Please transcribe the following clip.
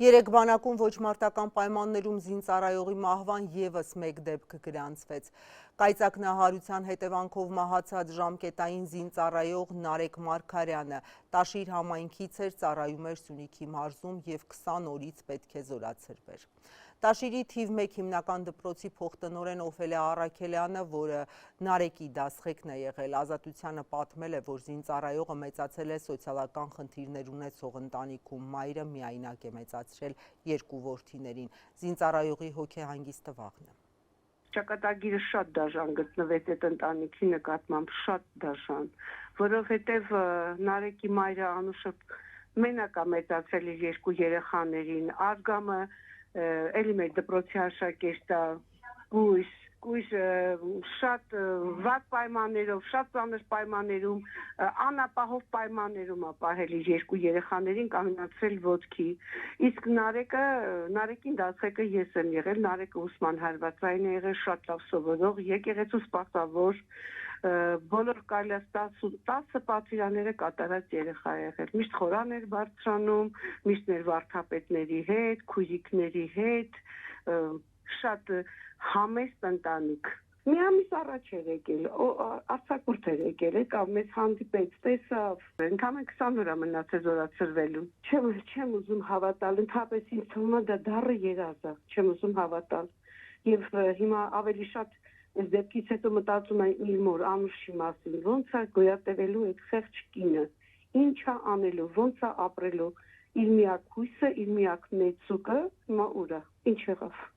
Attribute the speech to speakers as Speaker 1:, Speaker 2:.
Speaker 1: Երեք բանակում ոչ մարտական պայմաններում զինծառայողի մահվան ևս մեկ դեպք գրանցվեց։ Կայծակնահարության հետևանքով մահացած ժամկետային զինծառայող Նարեկ Մարգարյանը Տաշիր համայնքից էր, ծառայում էր Սյունիքի մարզում և 20 օրից պետք է զորացրվեր։ Տաշիրի թիվ 1 հիմնական դպրոցի փոխտնօրեն Օֆելիա Առաքելյանը, որը Նարեկի դասղեկն է եղել, Ազատությանը պատմել է, որ զինծառայողը մեծացել է սոցիալական խնդիրներ ունեցող ընտանիքում, մայրը միայնակ է մեծացրել 2 որդիներին, զինծառայողի հոգեհանգիստը վաղն է։
Speaker 2: Ճակատագիրը շատ դաժան գտնվեց այդ ընտանիքի նկատմամբ, շատ դաժան, որովհետև Նարեկի մայրը Անուշը մենակ է մեծացել իր 2 երեխաներին, Արգամը էլի մեր դպրոցի աշակերտ է, կույս շատ վատ պայմաններով, շատ ծանր պայմաններում, անապահով պայմաններում է պահել իր 2 երեխաներին, կանգնացրել ոտքի։ Իսկ Նարեկին դասղեկը ես եմ եղել, Նարեկը ուսման հարվածային է եղել, շատ լավ սովորող, եկեղեցու սպասավոր, բոլոր կարելի 10 պատվիրանները կատարած երեխա է եղել, միշտ խորան էր բարձրանում, միշտ էր վարդապետների հետ, քույրիկների հետ, շատ համեստ ընտանիք։ Մի ամիս առաջ էր եկել, արձակուրդ էր եկել, եկավ, մեզ հանդիպեց, տեսավ, ընդամենը 20 օր է մնացել զորացրվելու։ Չեմ ուզում հավատալ, ընդհանրապես ինձ թվում է դա դառը երազ է, չեմ ուզում հավատալ։ Եվ հիմա ավելի շատ այս դեպքից հետո մտածում եմ իր մոր Անուշի մասին, ոնց է գոյատևելու այդ խեղճ կինը, ինչ է անելու, ոնց է ապրելու, իր միակ հույսը, իր միակ մեծուկը, հիմա ուր է, ինչ եղավ։